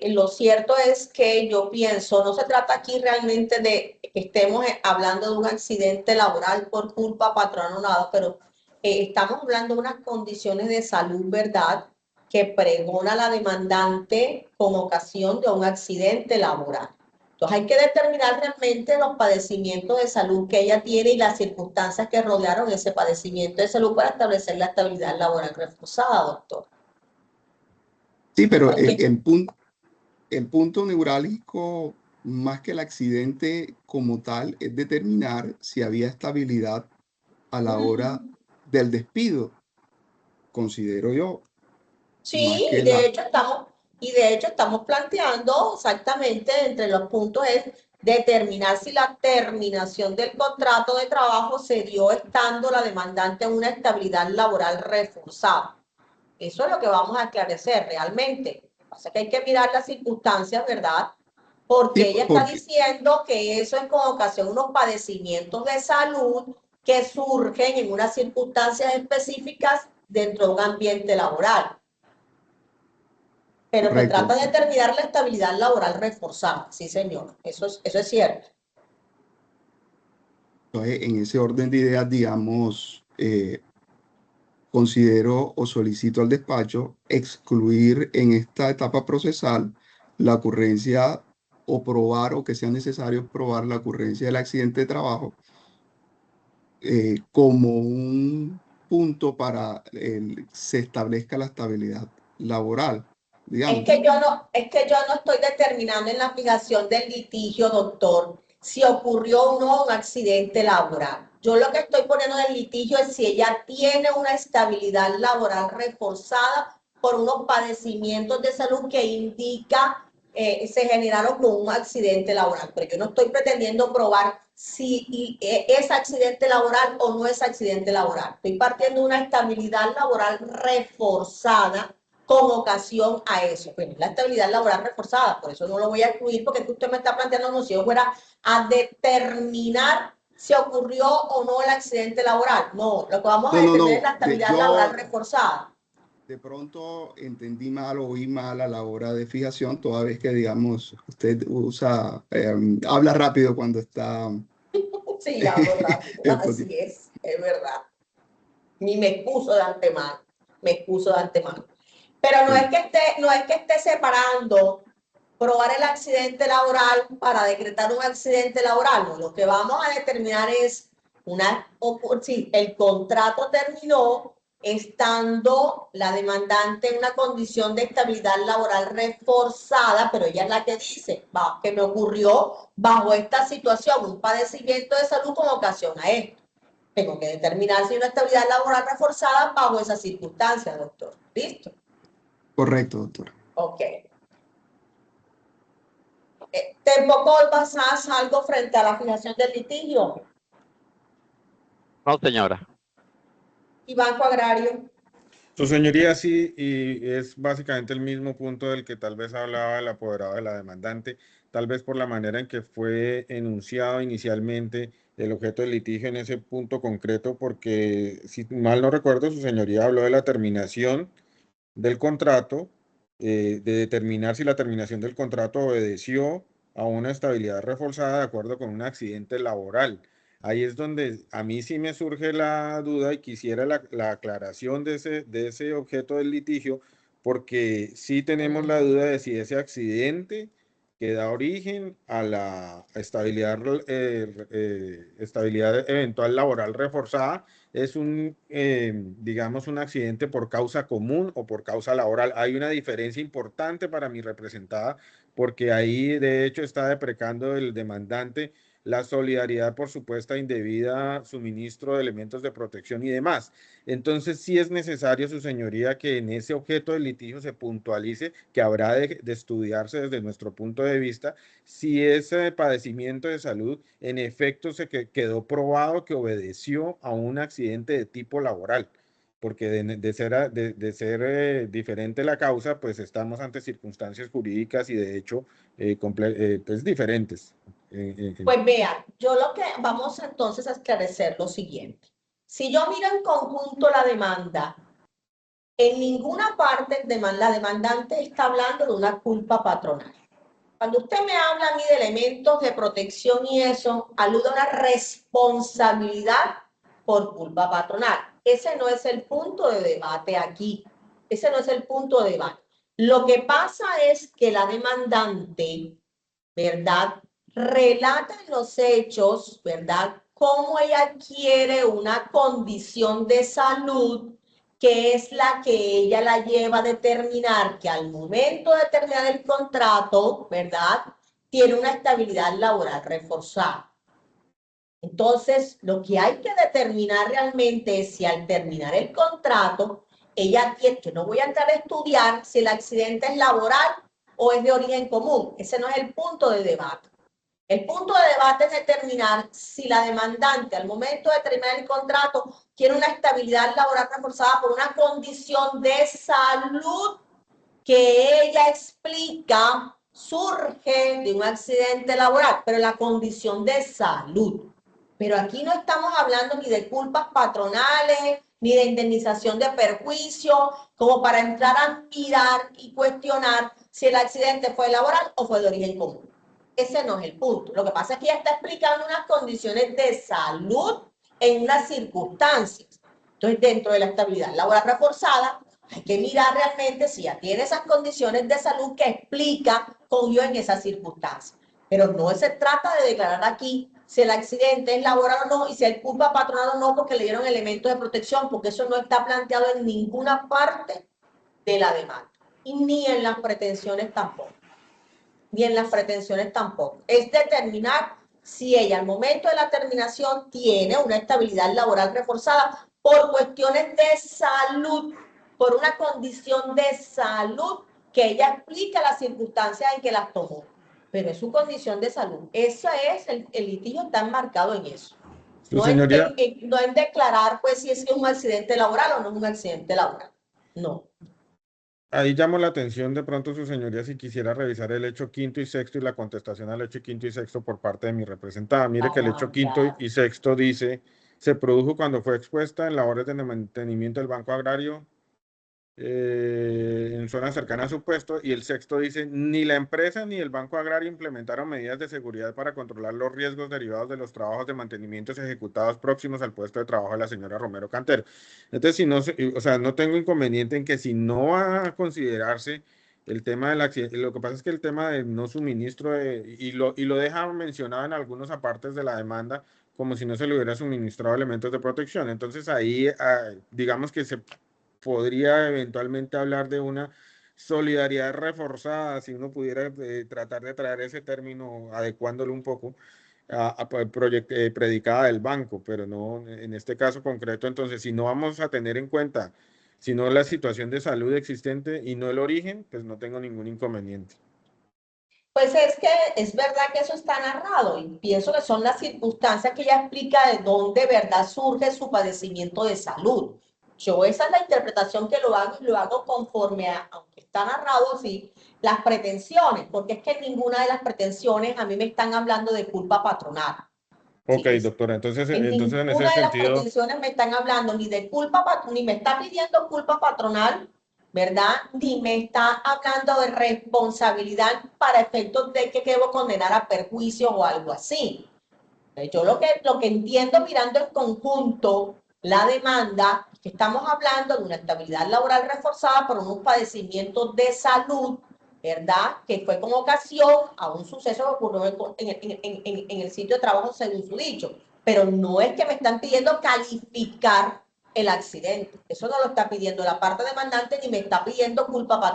lo cierto es que yo pienso, no se trata aquí realmente de que estemos hablando de un accidente laboral por culpa patrón o nada, pero estamos hablando de unas condiciones de salud, ¿verdad?, que pregona la demandante con ocasión de un accidente laboral. Entonces hay que determinar realmente los padecimientos de salud que ella tiene y las circunstancias que rodearon ese padecimiento de salud para establecer la estabilidad laboral reforzada, doctor. Sí, pero el punto neurálgico, más que el accidente como tal, es determinar si había estabilidad a la hora del despido, considero yo. Sí, y de hecho estamos planteando exactamente entre los puntos es determinar si la terminación del contrato de trabajo se dio estando la demandante en una estabilidad laboral reforzada. Eso es lo que vamos a esclarecer realmente. O sea que hay que mirar las circunstancias, ¿verdad? Porque Sí, ella está diciendo que eso es con ocasión de unos padecimientos de salud que surgen en unas circunstancias específicas dentro de un ambiente laboral. Pero correcto. se trata de determinar la estabilidad laboral reforzada. Sí, señor. Eso es cierto. Entonces, en ese orden de ideas, digamos, considero o solicito al despacho excluir en esta etapa procesal la ocurrencia o probar o que sea necesario probar la ocurrencia del accidente de trabajo como un punto para se establezca la estabilidad laboral, digamos. Es que yo no estoy determinando en la fijación del litigio, doctor, si ocurrió o no un accidente laboral. Yo lo que estoy poniendo en el litigio es si ella tiene una estabilidad laboral reforzada por unos padecimientos de salud que indica se generaron con un accidente laboral. Pero yo no estoy pretendiendo probar si es accidente laboral o no es accidente laboral. Estoy partiendo de una estabilidad laboral reforzada con ocasión a eso. Bueno, la estabilidad laboral reforzada, por eso no lo voy a excluir, porque usted me está planteando como si yo fuera a determinar si ocurrió o no el accidente laboral. No, lo que vamos a determinar es la estabilidad laboral reforzada. De pronto entendí mal o oí mal a la hora de fijación, toda vez que, digamos, usted usa, habla rápido cuando está... Sí, hablo rápido, así es verdad. Ni me excuso de antemano, me excuso de antemano. Pero no es que esté separando probar el accidente laboral para decretar un accidente laboral. No, lo que vamos a determinar es si el contrato terminó estando la demandante en una condición de estabilidad laboral reforzada, pero ella es la que dice que me ocurrió bajo esta situación, un padecimiento de salud con ocasión a esto. Tengo que determinar si hay una estabilidad laboral reforzada bajo esas circunstancias, doctor. ¿Listo? Correcto, doctor. Ok. ¿Tampoco basas algo frente a la fijación del litigio? No, señora. ¿Y Banco Agrario? Su señoría, sí, y es básicamente el mismo punto del que tal vez hablaba el apoderado de la demandante, tal vez por la manera en que fue enunciado inicialmente el objeto del litigio en ese punto concreto, porque si mal no recuerdo, su señoría habló de la terminación del contrato, de determinar si la terminación del contrato obedeció a una estabilidad reforzada de acuerdo con un accidente laboral. Ahí es donde a mí sí me surge la duda y quisiera la aclaración de ese objeto del litigio, porque sí tenemos la duda de si ese accidente que da origen a la estabilidad eventual laboral reforzada es digamos, un accidente por causa común o por causa laboral. Hay una diferencia importante para mi representada, porque ahí de hecho está deprecando el demandante la solidaridad por supuesta indebida suministro de elementos de protección y demás. Entonces sí es necesario, su señoría, que en ese objeto del litigio se puntualice que habrá de estudiarse desde nuestro punto de vista si ese padecimiento de salud en efecto quedó probado que obedeció a un accidente de tipo laboral, porque de ser diferente la causa, pues estamos ante circunstancias jurídicas y de hecho pues diferentes. Pues vea, yo lo que vamos entonces a esclarecer lo siguiente. Si yo miro en conjunto la demanda, en ninguna parte la demandante está hablando de una culpa patronal. Cuando usted me habla a mí de elementos de protección y eso, alude a una responsabilidad por culpa patronal. Ese no es el punto de debate aquí. Ese no es el punto de debate. Lo que pasa es que la demandante, ¿verdad?, relata en los hechos, ¿verdad?, cómo ella quiere una condición de salud que es la que ella la lleva a determinar que al momento de terminar el contrato, ¿verdad?, tiene una estabilidad laboral reforzada. Entonces, lo que hay que determinar realmente es si al terminar el contrato, ella tiene, yo no voy a entrar a estudiar si el accidente es laboral o es de origen común. Ese no es el punto de debate. El punto de debate es determinar si la demandante al momento de terminar el contrato tiene una estabilidad laboral reforzada por una condición de salud que ella explica surge de un accidente laboral, pero la condición de salud. Pero aquí no estamos hablando ni de culpas patronales, ni de indemnización de perjuicio, como para entrar a mirar y cuestionar si el accidente fue laboral o fue de origen común. Ese no es el punto. Lo que pasa es que ella está explicando unas condiciones de salud en unas circunstancias. Entonces, dentro de la estabilidad laboral reforzada, Hay que mirar realmente si ya tiene esas condiciones de salud que explica cogió en esas circunstancias. Pero no se trata de declarar aquí si el accidente es laboral o no y si hay culpa patronal o no porque le dieron elementos de protección, porque eso no está planteado en ninguna parte de la demanda y ni en las pretensiones tampoco. Ni en las pretensiones tampoco. Es determinar si ella al momento de la terminación tiene una estabilidad laboral reforzada por cuestiones de salud, por una condición de salud que ella explica las circunstancias en que las tomó. Pero es su condición de salud. Ese es el litigio, está enmarcado en eso. Su señoría, No en declarar pues si es un accidente laboral o no es un accidente laboral. No. ahí llamo la atención de pronto, su señoría, si quisiera revisar el hecho quinto y sexto y la contestación al hecho quinto y sexto por parte de mi representada. Mire que el hecho quinto y sexto dice, se produjo cuando fue expuesta en labores de mantenimiento del Banco Agrario en zonas cercanas a su puesto, y el sexto dice, ni la empresa ni el Banco Agrario implementaron medidas de seguridad para controlar los riesgos derivados de los trabajos de mantenimiento ejecutados próximos al puesto de trabajo de la señora Romero Cantero. Entonces, si no, o sea, no tengo inconveniente en que si no va a considerarse el tema del accidente, lo que pasa es que el tema del no suministro, y lo deja mencionado en algunos apartes de la demanda, como si no se le hubiera suministrado elementos de protección. Entonces ahí, digamos que se podría eventualmente hablar de una solidaridad reforzada, si uno pudiera tratar de traer ese término, adecuándolo un poco a predicada del banco, pero no en este caso concreto. Entonces, si no vamos a tener en cuenta, sino la situación de salud existente y no el origen, pues no tengo ningún inconveniente. Pues es que es verdad que eso está narrado y pienso que son las circunstancias que ella explica de dónde verdad surge su padecimiento de salud. Yo esa es la interpretación que lo hago y lo hago conforme a, aunque está narrado así, las pretensiones, porque es que en ninguna de las pretensiones a mí me están hablando de culpa patronal. Ok, Sí, doctora, entonces en en ese ninguna de las sentido, pretensiones me están hablando ni de culpa, ni me está pidiendo culpa patronal, ¿verdad? Ni me está hablando de responsabilidad para efectos de que debo condenar a perjuicio o algo así. Yo lo que entiendo mirando en conjunto la demanda, que estamos hablando de una estabilidad laboral reforzada por unos padecimientos de salud, ¿verdad? Que fue con ocasión a un suceso que ocurrió en el sitio de trabajo según su dicho. Pero no es que me están pidiendo calificar el accidente. Eso no lo está pidiendo la parte demandante ni me está pidiendo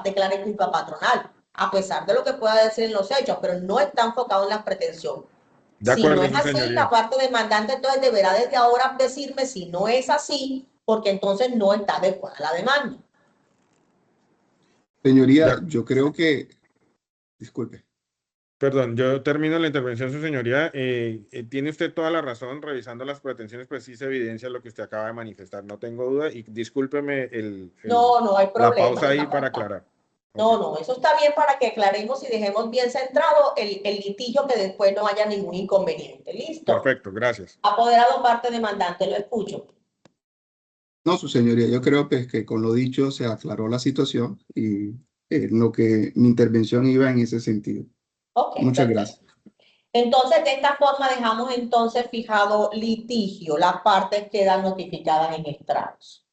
declarar culpa patronal, a pesar de lo que pueda decir en los hechos, pero no está enfocado en las pretensiones. de Si no acuerdo, es su así, señoría. la parte demandante entonces deberá desde ahora decirme si no es así, porque entonces no está adecuada la demanda. Señoría, yo creo que, disculpe. Perdón, yo termino la intervención, su señoría. Tiene usted toda la razón, revisando las pretensiones, pues sí se evidencia lo que usted acaba de manifestar, no tengo duda, y discúlpeme No hay la problema. pausa ahí para aclarar. No, eso está bien para que aclaremos y dejemos bien centrado el litigio, que después no haya ningún inconveniente. ¿Listo? Perfecto, gracias. Apoderado parte demandante, lo escucho. No, su señoría, yo creo que con lo dicho se aclaró la situación y lo que mi intervención iba en ese sentido. Ok, Muchas perfecto. gracias. Entonces, de esta forma dejamos entonces fijado litigio. Las partes quedan notificadas en estrados.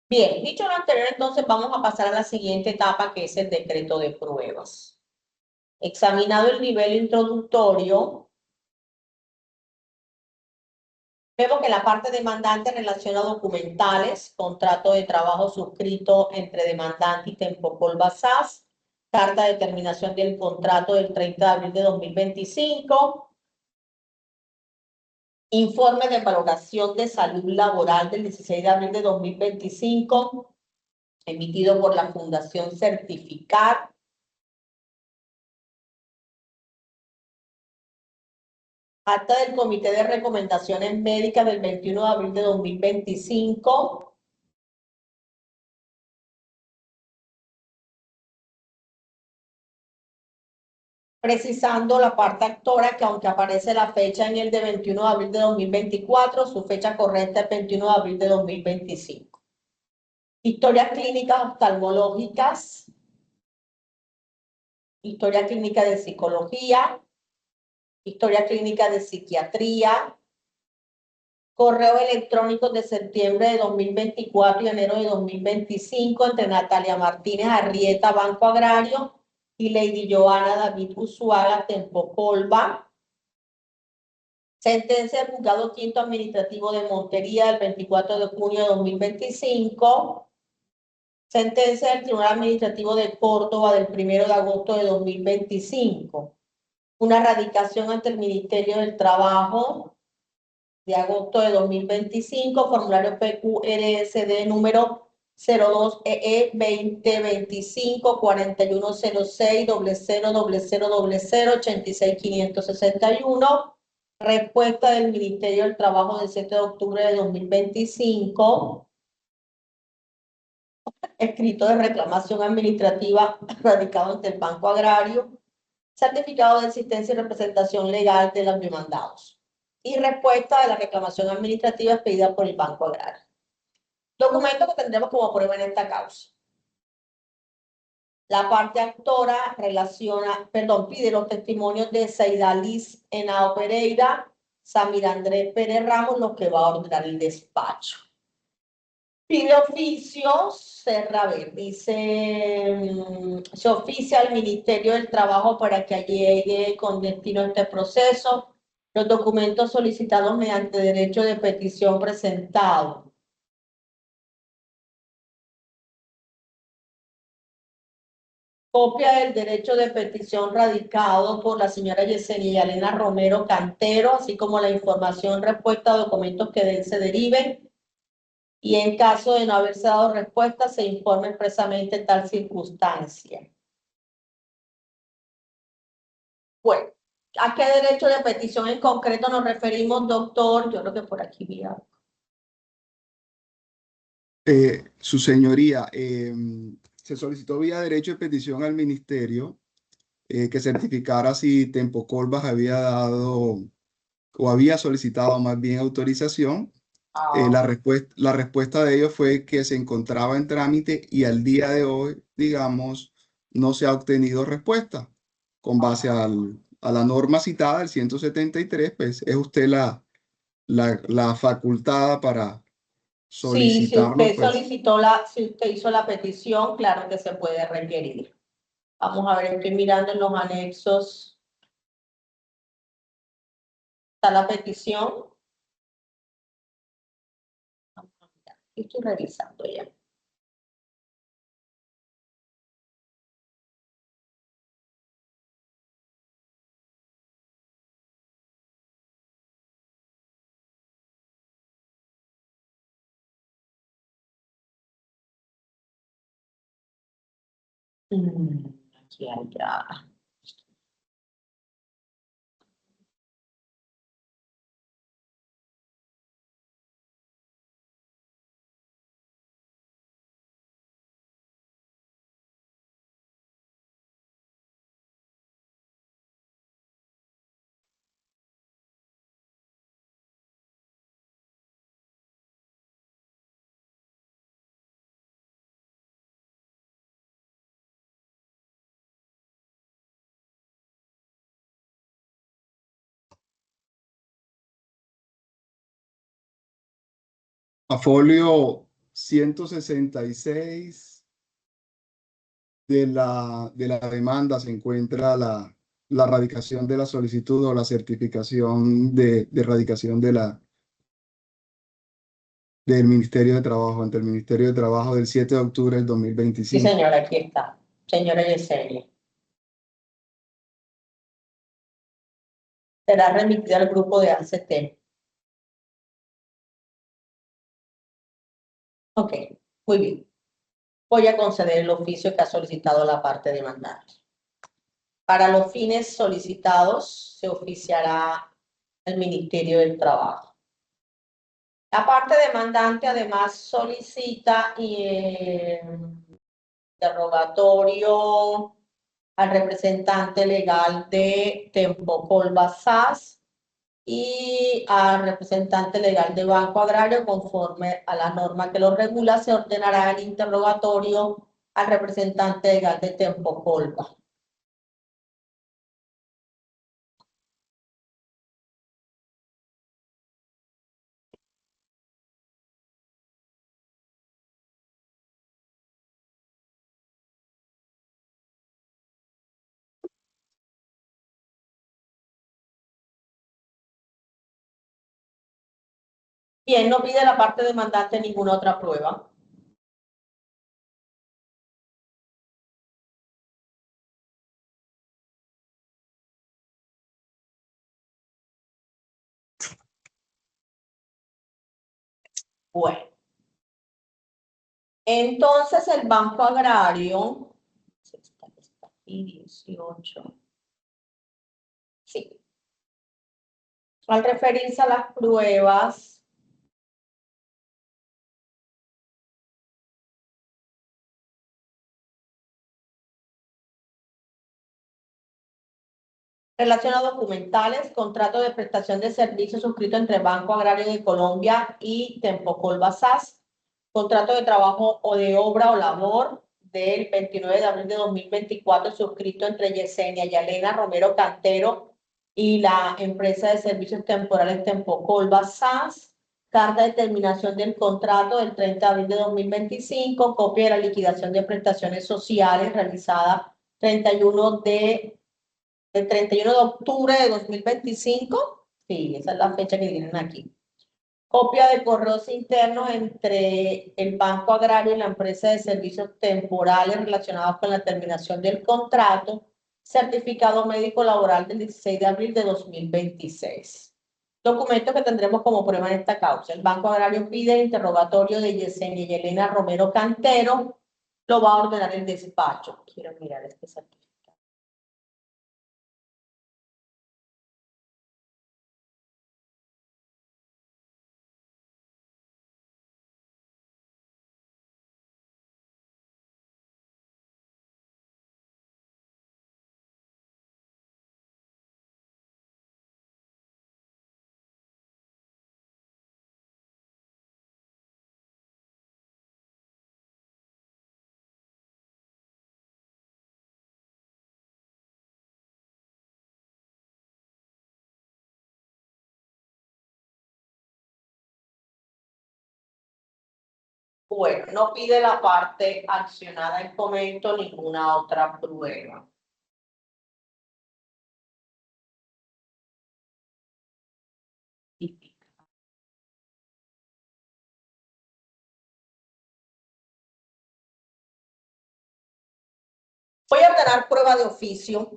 Bien, dicho lo anterior, entonces vamos a pasar a la siguiente etapa, que es el decreto de pruebas. Examinado el nivel introductorio, vemos que la parte demandante relaciona documentales, contrato de trabajo suscrito entre demandante y Tempopol Basas, carta de terminación del contrato del 30 de abril de 2025, informe de valoración de salud laboral del 16 de abril de 2025, emitido por la Fundación Certificar, acta del Comité de Recomendaciones Médicas del 21 de abril de 2025. Precisando la parte actora que aunque aparece la fecha en el de 21 de abril de 2024, su fecha correcta es 21 de abril de 2025. Historias clínicas oftalmológicas. Historia clínica de psicología. historia clínica de psiquiatría, correo electrónico de septiembre de 2024 y enero de 2025 entre Natalia Martínez Arrieta, Banco Agrario, y Lady Joana David Usuaga, Tempocolba. Sentencia del Juzgado Quinto Administrativo de Montería del 24 de junio de 2025. Sentencia del Tribunal Administrativo de Córdoba del 1 de agosto de 2025. Una radicación ante el Ministerio del Trabajo de agosto de 2025, formulario PQRSD número 02EE 2025 4106 86561. Respuesta del Ministerio del Trabajo del 7 de octubre de 2025. Escrito de reclamación administrativa radicado ante el Banco Agrario. Certificado de existencia y representación legal de los demandados. Y respuesta de la reclamación administrativa expedida por el Banco Agrario. Documento que tendremos como prueba en esta causa. La parte actora pide los testimonios de Seidaliz Henao Pereira, Samir Andrés Pérez Ramos, los que va a ordenar el despacho. Pide oficios, dice, se oficia al Ministerio del Trabajo para que llegue con destino a este proceso los documentos solicitados mediante derecho de petición presentado. Copia del derecho de petición radicado por la señora Yesenia Elena Romero Cantero, así como la información respuesta a documentos que de él se deriven. Y en caso de no haberse dado respuesta, se informe expresamente tal circunstancia. Bueno, ¿a qué derecho de petición en concreto nos referimos, doctor? Yo creo que por aquí vi algo. Su señoría, se solicitó vía derecho de petición al ministerio que certificara si Tempocolbas había dado o había solicitado más bien autorización. La respuesta de ellos fue que se encontraba en trámite y al día de hoy, digamos, no se ha obtenido respuesta. Con base a la norma citada, el 173, pues es usted la facultada para solicitarlo. Sí, si usted hizo la petición, claro que se puede requerir. Vamos a ver, estoy mirando en los anexos. Está la petición. Estoy revisando ya. Aquí allá. A folio 166 de la demanda se encuentra la radicación de la solicitud o la certificación de radicación del Ministerio de Trabajo ante el Ministerio de Trabajo del 7 de octubre del 2025. Sí, señora, aquí está. Señora Yesenia. Será remitida al grupo de ACT. Ok, muy bien. Voy a conceder el oficio que ha solicitado la parte demandante. Para los fines solicitados, se oficiará el Ministerio del Trabajo. La parte demandante además solicita interrogatorio al representante legal de Tempocolbas SAS y al representante legal de Banco Agrario. Conforme a la norma que lo regula, se ordenará el interrogatorio al representante legal de Tempocolbas. Bien, no pide la parte demandante ninguna otra prueba. Bueno, entonces el Banco Agrario, está aquí 18. Sí. Al referirse a las pruebas, relación a documentales, contrato de prestación de servicios suscrito entre Banco Agrario de Colombia y Tempocol SAS, contrato de trabajo o de obra o labor del 29 de abril de 2024 suscrito entre Yesenia y Elena Romero Cantero y la empresa de servicios temporales Tempocol SAS, carta de terminación del contrato del 30 de abril de 2025, copia de la liquidación de prestaciones sociales realizada 31 del 31 de octubre de 2025, sí, esa es la fecha que tienen aquí. Copia de correos internos entre el Banco Agrario y la empresa de servicios temporales relacionados con la terminación del contrato, certificado médico laboral del 16 de abril de 2026. Documentos que tendremos como prueba en esta causa. El Banco Agrario pide el interrogatorio de Yesenia y Elena Romero Cantero, lo va a ordenar el despacho. Quiero mirar este certificado. Bueno, no pide la parte accionada en comento ninguna otra prueba. Voy a ordenar prueba de oficio.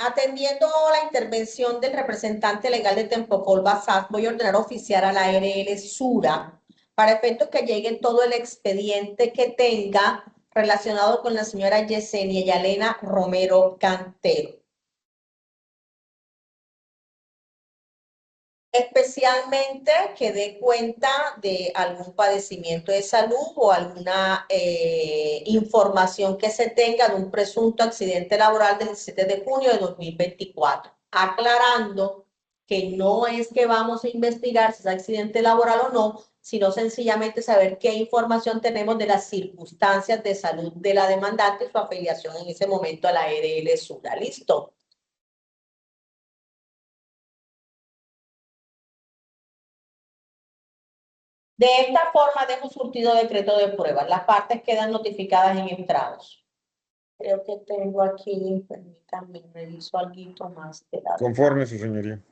Atendiendo la intervención del representante legal de Tempocol SAS, voy a ordenar oficiar a la ARL Sura para efectos que llegue todo el expediente que tenga relacionado con la señora Yesenia y Elena Romero Cantero. Especialmente que dé cuenta de algún padecimiento de salud o alguna información que se tenga de un presunto accidente laboral del 17 de junio de 2024, aclarando que no es que vamos a investigar si es accidente laboral o no, sino sencillamente saber qué información tenemos de las circunstancias de salud de la demandante y su afiliación en ese momento a la ARL Sura. ¿Listo? De esta forma dejo surtido decreto de pruebas. Las partes quedan notificadas en estrados. Creo que tengo aquí, permítanme, reviso algo más de la... Conforme, su señoría.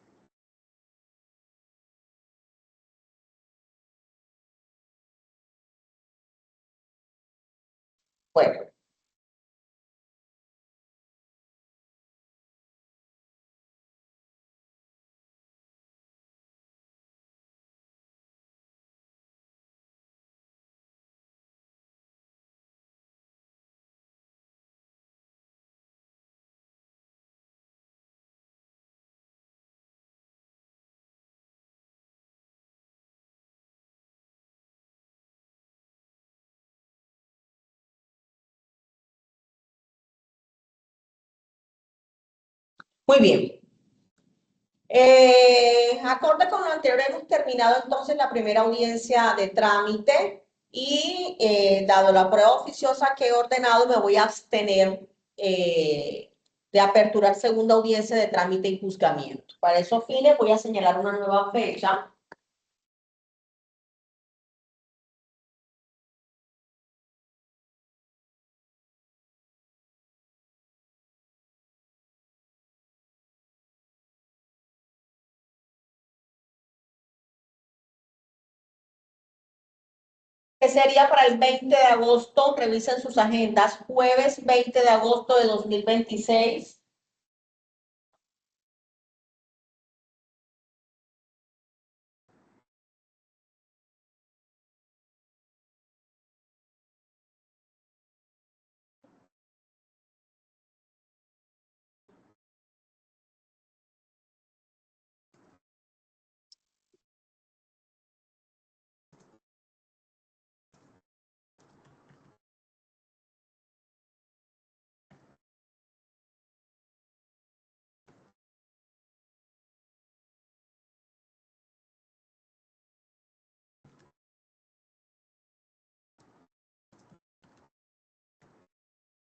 Bueno. Muy bien. Acorde con lo anterior, hemos terminado entonces la primera audiencia de trámite y dado la prueba oficiosa que he ordenado, me voy a abstener de aperturar segunda audiencia de trámite y juzgamiento. Para esos fines voy a señalar una nueva fecha. que sería para el 20 de agosto. Revisen sus agendas. Jueves 20 de agosto de 2026.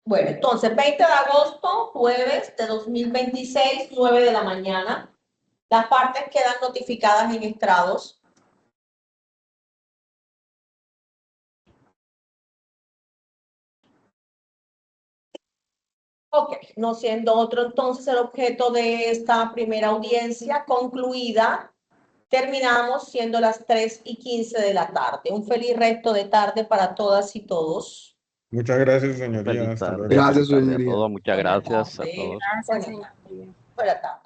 Bueno, entonces 20 de agosto, jueves de 2026, 9 de la mañana. Las partes quedan notificadas en estrados. Ok, no siendo otro entonces el objeto de esta primera audiencia concluida, terminamos siendo las 3:15 de la tarde. Un feliz resto de tarde para todas y todos. Muchas gracias, señoría. Feliz Hasta tarde, luego. Gracias, feliz tarde a señoría. todos. Muchas Buena gracias a tarde. todos. Gracias, señoría. Buena tarde.